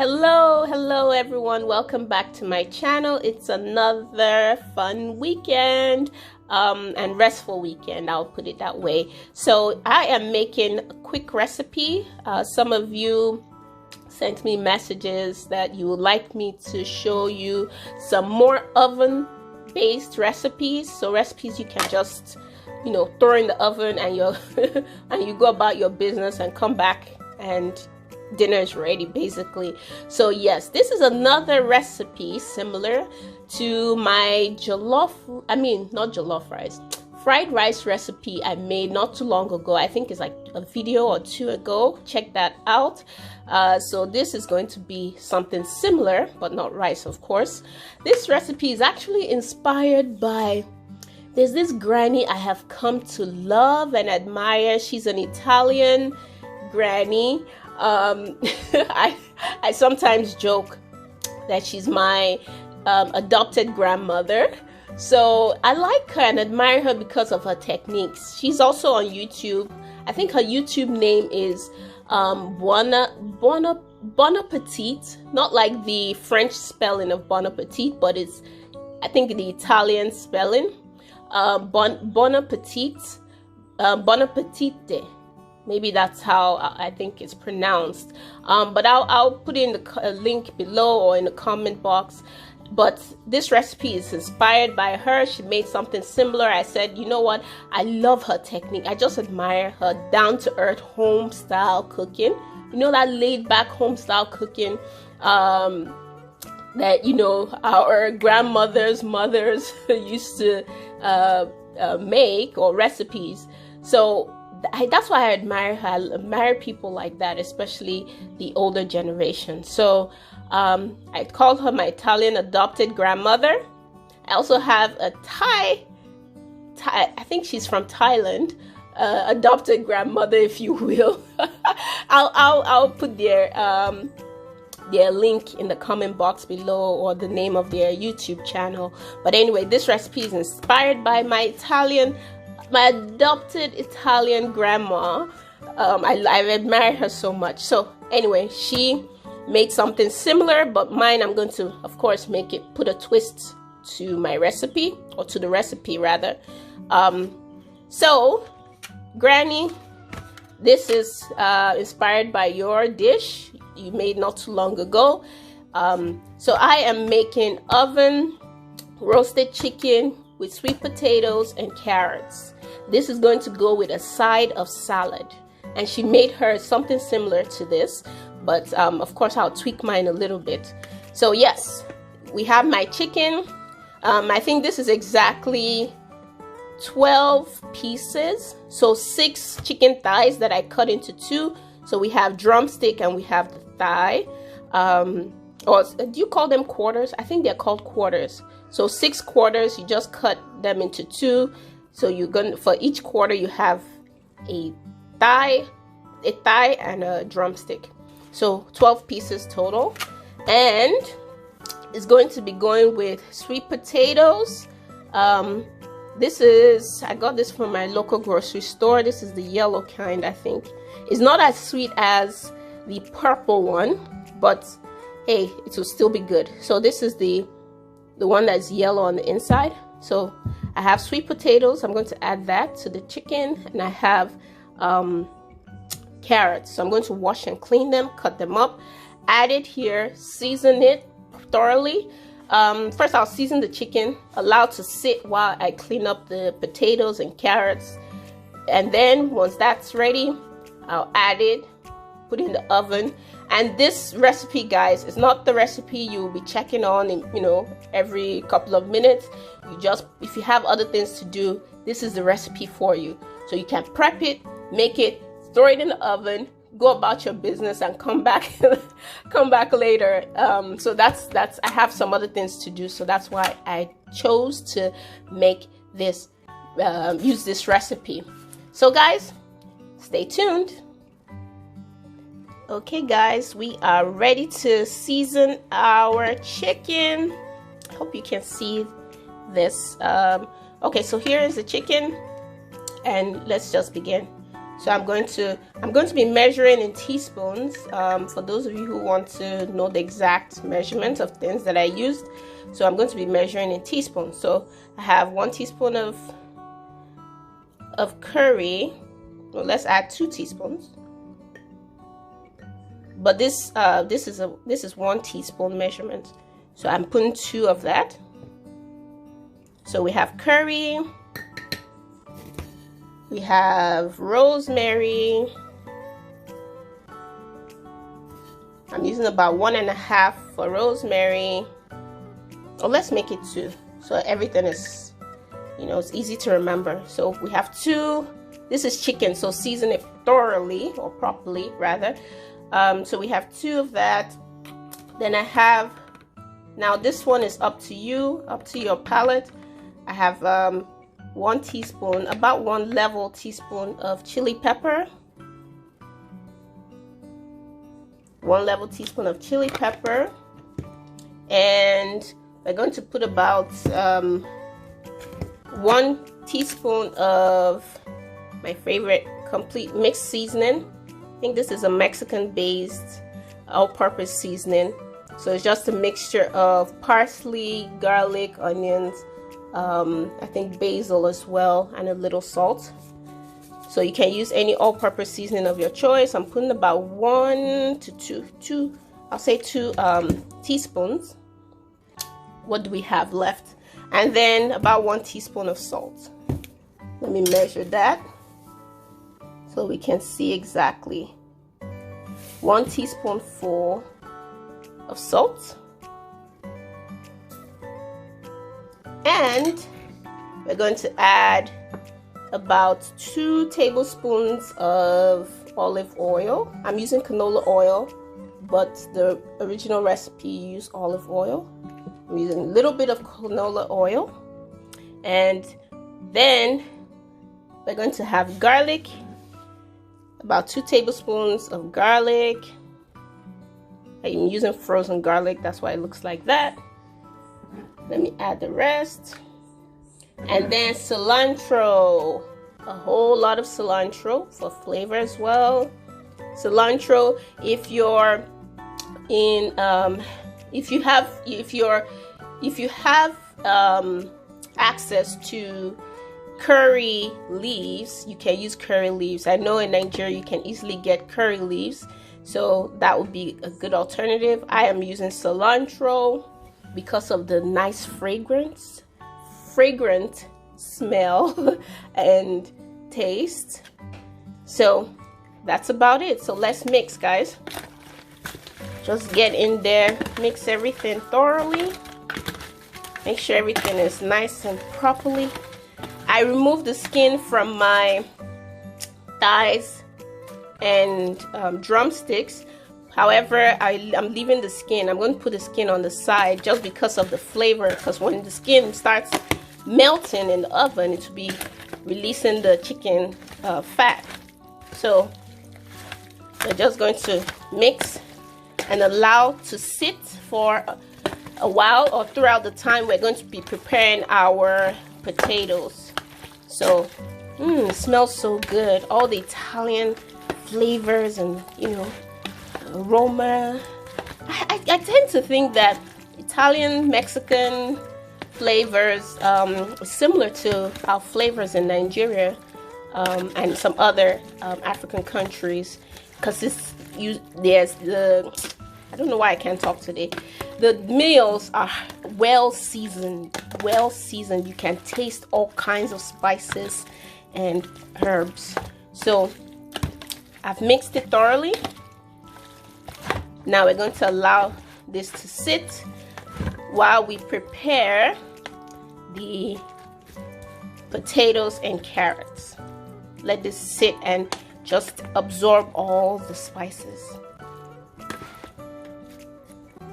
Hello everyone, welcome back to my channel. It's another fun weekend and restful weekend, I'll put it that way. So I am making a quick recipe. Some of you sent me messages that you would like me to show you some more oven based recipes, so recipes you can just throw in the oven and you and you go about your business and come back and dinner is ready, basically. So yes, this is another recipe similar to my fried rice recipe I made not too long ago. I think it's like a video or two ago. Check that out. So this is going to be something similar, but not rice, of course. This recipe is actually inspired by, there's this granny I have come to love and admire. She's an Italian granny. I sometimes joke that she's my adopted grandmother. So I like her and admire her because of her techniques. She's also on YouTube. I think her YouTube name is Bon Appetit, not like the French spelling of Bon Appetit, but it's, I think, the Italian spelling. Bon Appetit, Bon Appetite. Maybe that's how I think it's pronounced. But I'll put in the link below or in the comment box. But this recipe is inspired by her. She made something similar. I said, you know what? I love her technique. I just admire her down-to-earth home style cooking. You know, that laid-back home style cooking that, our grandmothers, mothers used to make, or recipes. So that's why I admire her. I admire people like that, especially the older generation. So I called her my Italian adopted grandmother. I also have a Thai, I think she's from Thailand, adopted grandmother, if you will. I'll put their link in the comment box below, or the name of their YouTube channel. But anyway, this recipe is inspired by my adopted Italian grandma. I admire her so much. So anyway, she made something similar, but mine, I'm going to, of course, put a twist to my recipe, or to the recipe rather. So Granny, this is inspired by your dish you made not too long ago. So I am making oven roasted chicken with sweet potatoes and carrots. This is going to go with a side of salad, and she made her something similar to this, but of course I'll tweak mine a little bit. So yes, we have my chicken. I think this is exactly 12 pieces, so 6 chicken thighs that I cut into 2. So we have drumstick and we have the thigh, or do you call them quarters? I think they're called quarters. So 6 quarters, you just cut them into 2. So you're going, for each quarter you have a thigh and a drumstick. So 12 pieces total. And it's going to be going with sweet potatoes. I got this from my local grocery store. This is the yellow kind, I think. It's not as sweet as the purple one, but hey, it will still be good. So this is the one that's yellow on the inside. So I have sweet potatoes. I'm going to add that to the chicken, and I have carrots. So I'm going to wash and clean them, cut them up, add it here, season it thoroughly. First I'll season the chicken, allow it to sit while I clean up the potatoes and carrots, and then once that's ready, I'll add it, put it in the oven. And this recipe, guys, is not the recipe you'll be checking on every couple of minutes. If you have other things to do, this is the recipe for you. So you can prep it, make it, throw it in the oven, go about your business, and come back later. So that's I have some other things to do, so that's why I chose to make this use this recipe. So guys, stay tuned. Okay guys, we are ready to season our chicken. I hope you can see this. Okay, so here is the chicken, and let's just begin. So I'm going to be measuring in teaspoons, for those of you who want to know the exact measurement of things that I used. So I'm going to be measuring in teaspoons. So I have 1 teaspoon of curry. Well, let's add 2 teaspoons. But this is 1 teaspoon measurement. So I'm putting 2 of that. So we have curry. We have rosemary. I'm using about 1.5 for rosemary. Oh, let's make it 2. So everything is, it's easy to remember. So we have 2. This is chicken, so season it thoroughly, or properly rather. So we have 2 of that. Then I have, now this one is up to you, up to your palate. I have 1 teaspoon, about 1 level teaspoon of chili pepper. 1 level teaspoon of chili pepper. And we're going to put about 1 teaspoon of my favorite complete mix seasoning. I think this is a Mexican based all-purpose seasoning. So it's just a mixture of parsley, garlic, onions, I think basil as well, and a little salt. So you can use any all-purpose seasoning of your choice. I'm putting about 1 to 2, I'll say 2 teaspoons. What do we have left? And then about 1 teaspoon of salt. Let me measure that so we can see exactly. 1 teaspoonful of salt. And we're going to add about 2 tablespoons of olive oil. I'm using canola oil, but the original recipe used olive oil. I'm using a little bit of canola oil. And then we're going to have garlic, about 2 tablespoons of garlic. I'm using frozen garlic, that's why it looks like that. Let me add the rest. And then cilantro, a whole lot of cilantro for flavor as well. Cilantro, if you're in if you have access to curry leaves, you can use curry leaves. I know in Nigeria you can easily get curry leaves, so that would be a good alternative. I am using cilantro because of the nice fragrant smell and taste. So that's about it. So let's mix, guys. Just get in there, mix everything thoroughly. Make sure everything is nice and properly. I removed the skin from my thighs and drumsticks. However, I'm leaving the skin. I'm going to put the skin on the side just because of the flavor, because when the skin starts melting in the oven, it will be releasing the chicken fat. So we're just going to mix and allow to sit for a while, or throughout the time we're going to be preparing our potatoes. So it smells so good, all the Italian flavors and aroma. I tend to think that Italian, Mexican flavors similar to our flavors in Nigeria and some other African countries, because there's the, I don't know why I can't talk today. The meals are well seasoned. You can taste all kinds of spices and herbs. So I've mixed it thoroughly. Now we're going to allow this to sit while we prepare the potatoes and carrots. Let this sit and just absorb all the spices.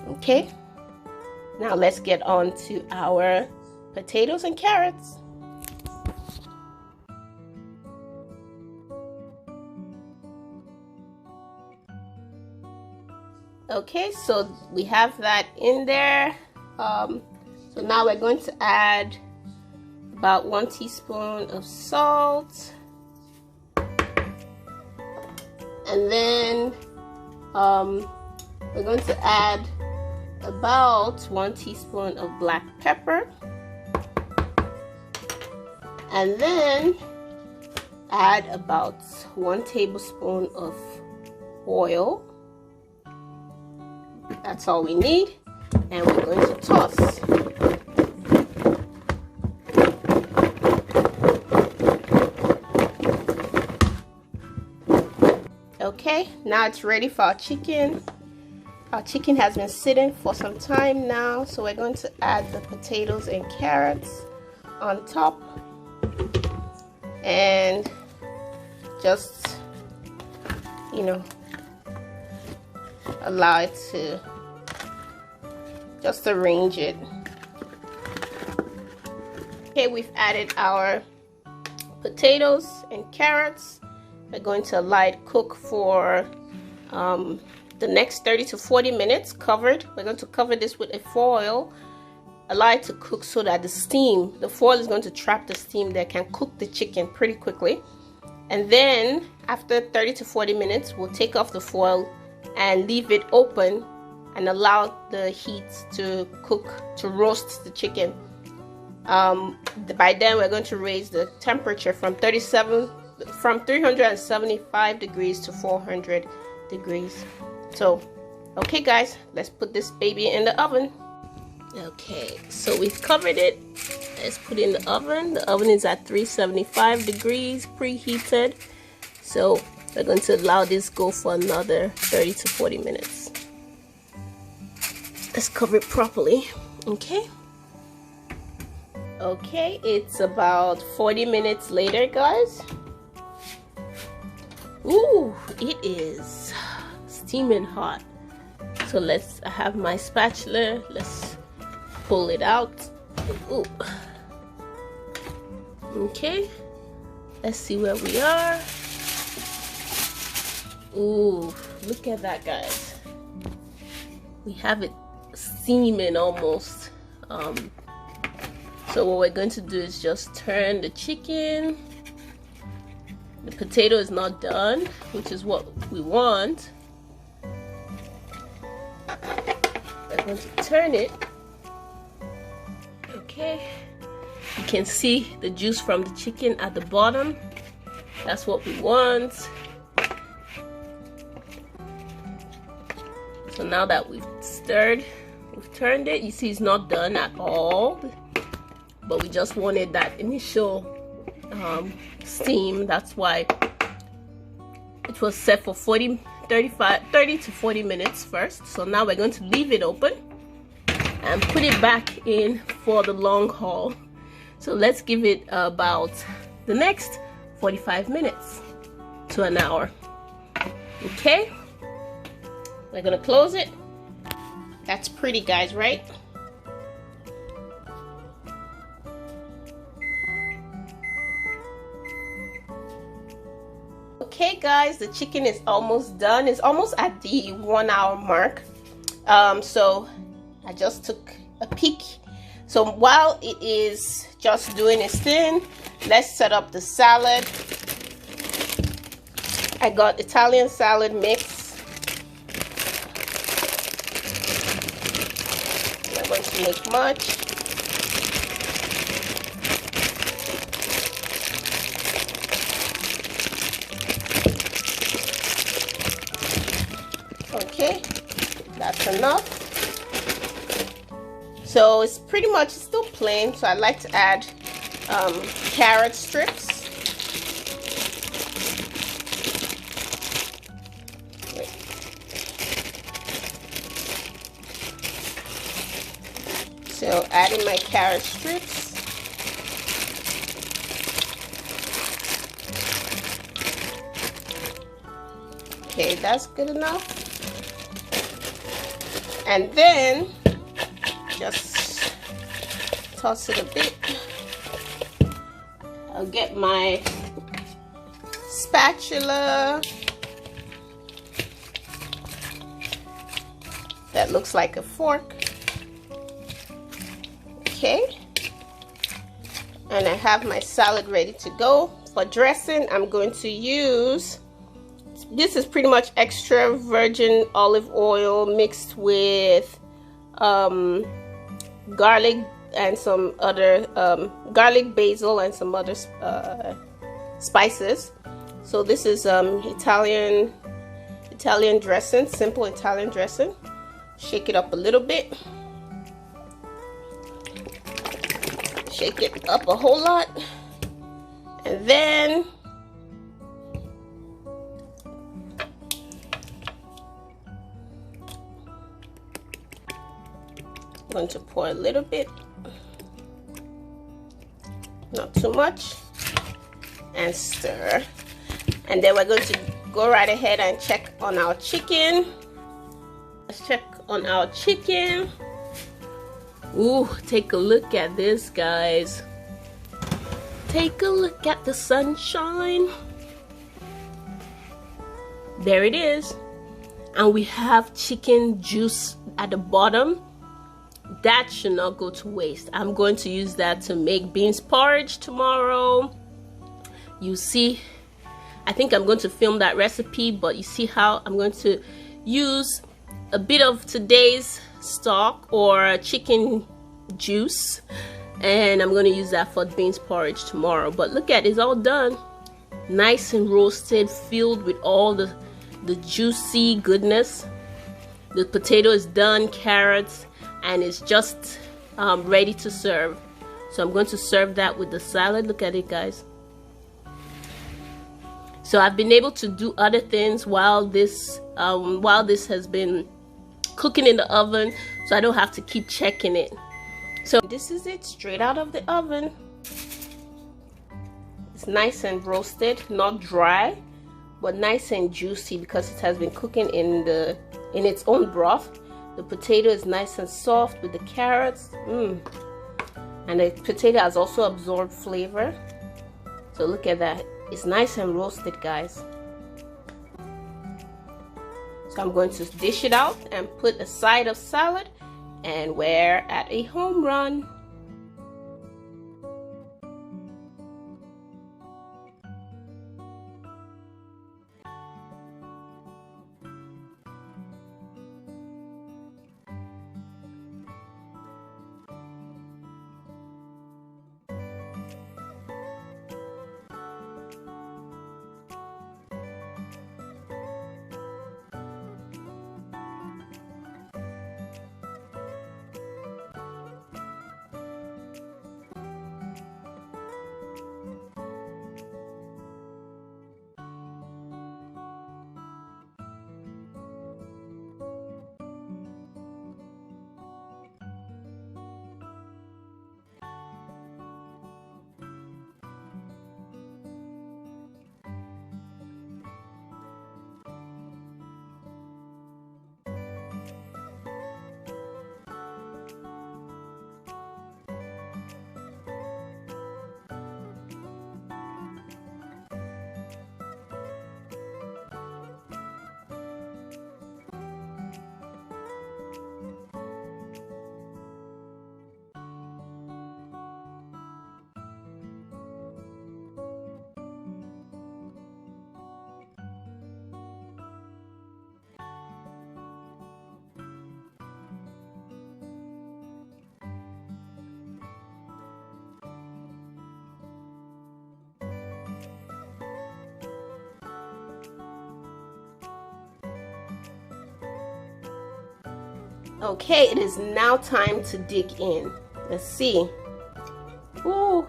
Okay, now let's get on to our potatoes and carrots. Okay, so we have that in there. So now we're going to add about 1 teaspoon of salt. And then we're going to add about 1 teaspoon of black pepper. And then add about 1 tablespoon of oil. That's all we need. And we're going to toss. Okay, now it's ready for our chicken. Our chicken has been sitting for some time now, so we're going to add the potatoes and carrots on top and just, you know, allow it to just arrange it. Okay, we've added our potatoes and carrots. We're going to allow it cook for the next 30 to 40 minutes covered. We're going to cover this with a foil, allow it to cook so that the foil is going to trap the steam that can cook the chicken pretty quickly. And then after 30 to 40 minutes, we'll take off the foil and leave it open and allow the heat to cook, to roast the chicken. By then we're going to raise the temperature from 375 degrees to 400 degrees. So, okay guys, let's put this baby in the oven. Okay, so we've covered it. Let's put it in the oven. The oven is at 375 degrees, preheated. So we're going to allow this go for another 30 to 40 minutes. Let's cover it properly. Okay. Okay, it's about 40 minutes later, guys. Ooh, it is steaming hot. So I have my spatula. Let's pull it out. Ooh. Okay, let's see where we are. Ooh, look at that, guys. We have it steaming almost. So what we're going to do is just turn the chicken. The potato is not done, which is what we want. We're going to turn it. Okay, you can see the juice from the chicken at the bottom. That's what we want. So now that we've turned it, you see it's not done at all, but we just wanted that initial steam. That's why it was set for 30 to 40 minutes first. So now we're going to leave it open and put it back in for the long haul. So let's give it about the next 45 minutes to an hour. Okay, we're gonna close it. That's pretty, guys, right? Okay guys, the chicken is almost done. It's almost at the 1 hour mark. So I just took a peek. So while it is just doing its thing, let's set up the salad. I got Italian salad mix. I'm not going to make much. Okay, that's enough. So it's pretty much still plain, so I like to add carrot strips. So adding my carrot strips. Okay, that's good enough. And then just toss it a bit. I'll get my spatula that looks like a fork. Okay, and I have my salad ready to go. For dressing, I'm going to use, it's this is pretty much extra virgin olive oil mixed with garlic and some other garlic, basil, and some other spices. So this is Italian dressing, simple Italian dressing. Shake it up a little bit. Shake it up a whole lot. And then I'm going to pour a little bit, not too much, and stir. And then we're going to go right ahead and check on our chicken. Let's check on our chicken. Ooh, take a look at this, guys. Take a look at the sunshine. There it is. And we have chicken juice at the bottom. That should not go to waste. I'm going to use that to make beans porridge tomorrow. You see, I think I'm going to film that recipe, but you see how I'm going to use a bit of today's stock or chicken juice, and I'm going to use that for beans porridge tomorrow. But look at it, it's all done, nice and roasted, filled with all the juicy goodness. The potato is done, carrots, and it's just ready to serve. So I'm going to serve that with the salad. Look at it, guys. So I've been able to do other things while this has been cooking in the oven, so I don't have to keep checking it. So this is it, straight out of the oven. It's nice and roasted, not dry, but nice and juicy because it has been cooking in its own broth. The potato is nice and soft with the carrots, and the potato has also absorbed flavor. So look at that, it's nice and roasted, guys. So I'm going to dish it out and put a side of salad, and we're at a home run. Okay, it is now time to dig in. Let's see. Ooh,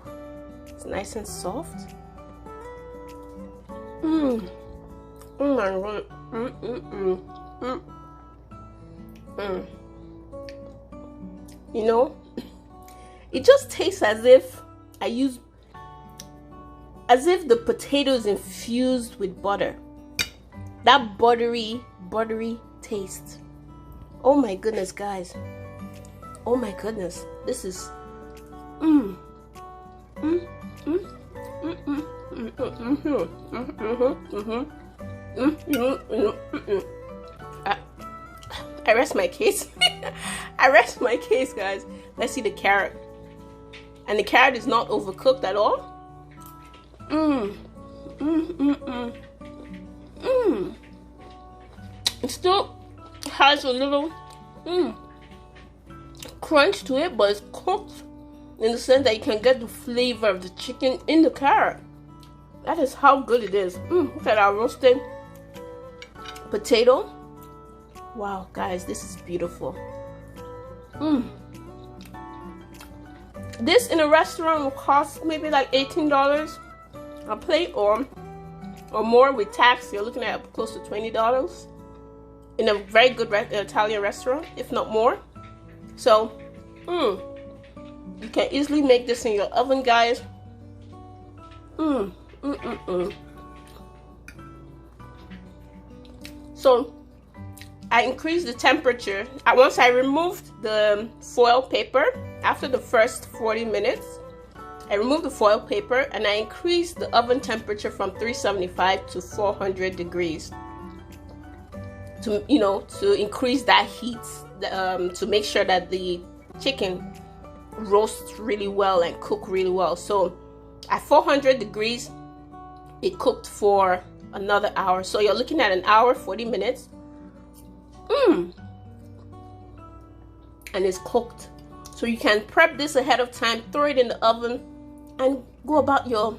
it's nice and soft. Oh my God. You know, it just tastes as if the potato is infused with butter. That buttery taste. Oh my goodness, guys. Oh my goodness. This is I rest my case. I rest my case, guys. Let's see the carrot. And the carrot is not overcooked at all. It still has a little crunch to it, but it's cooked in the sense that you can get the flavor of the chicken in the carrot. That is how good it is. Look at our roasted potato. Wow, guys, this is beautiful. This in a restaurant will cost maybe like $18 a plate, or more with tax. You're looking at close to $20 in a very good Italian restaurant, if not more. So you can easily make this in your oven, guys. So I increased the temperature. Once I removed the foil paper, after the first 40 minutes, I removed the foil paper and I increased the oven temperature from 375 to 400 degrees to, to increase that heat, to make sure that the chicken roasts really well and cook really well. So at 400 degrees, it cooked for another hour. So you're looking at an hour, 40 minutes. And it's cooked. So you can prep this ahead of time, throw it in the oven, and go about your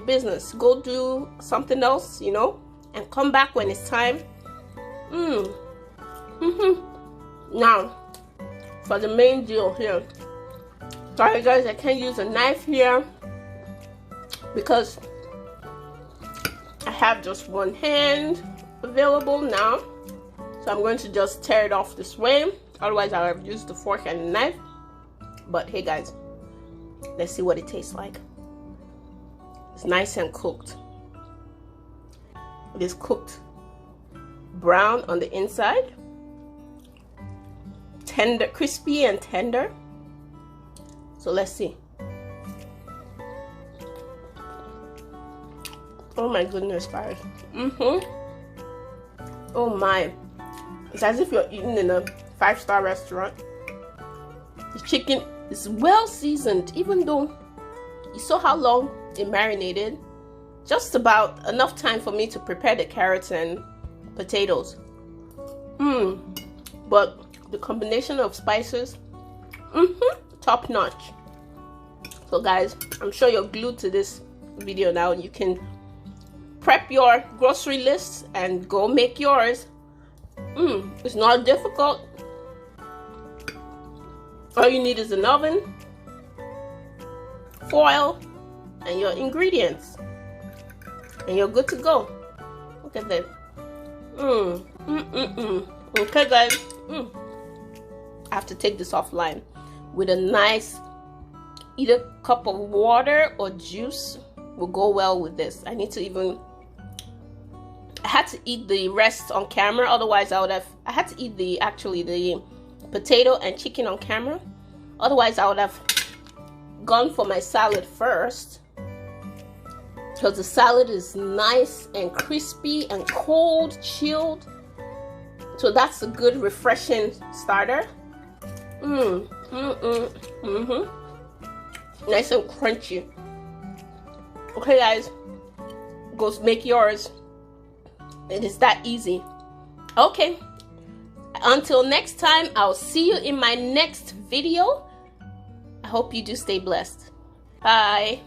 business. Go do something else, and come back when it's time. Now, for the main deal here. Sorry guys, I can't use a knife here because I have just one hand available now. So I'm going to just tear it off this way. Otherwise, I would have used the fork and the knife. But hey guys, let's see what it tastes like. It's nice and cooked. It is cooked brown on the inside. Tender, crispy and tender. So let's see. Oh my goodness, guys. Oh my. It's as if you're eating in a 5-star restaurant. The chicken is well seasoned, even though you saw how long it marinated. Just about enough time for me to prepare the carrots and potatoes. But the combination of spices, top notch. So guys, I'm sure you're glued to this video now. You can prep your grocery list and go make yours. It's not difficult. All you need is an oven, foil, and your ingredients, and you're good to go. Look at that. Okay guys, I have to take this offline with a nice either cup of water or juice will go well with this. I had to eat the rest on camera, otherwise I had to eat the potato and chicken on camera. Otherwise I would have gone for my salad first, because the salad is nice and crispy and cold, chilled. So that's a good refreshing starter. Nice and crunchy. Okay guys, go make yours. It is that easy. Okay, until next time, I'll see you in my next video. I hope you do stay blessed. Bye.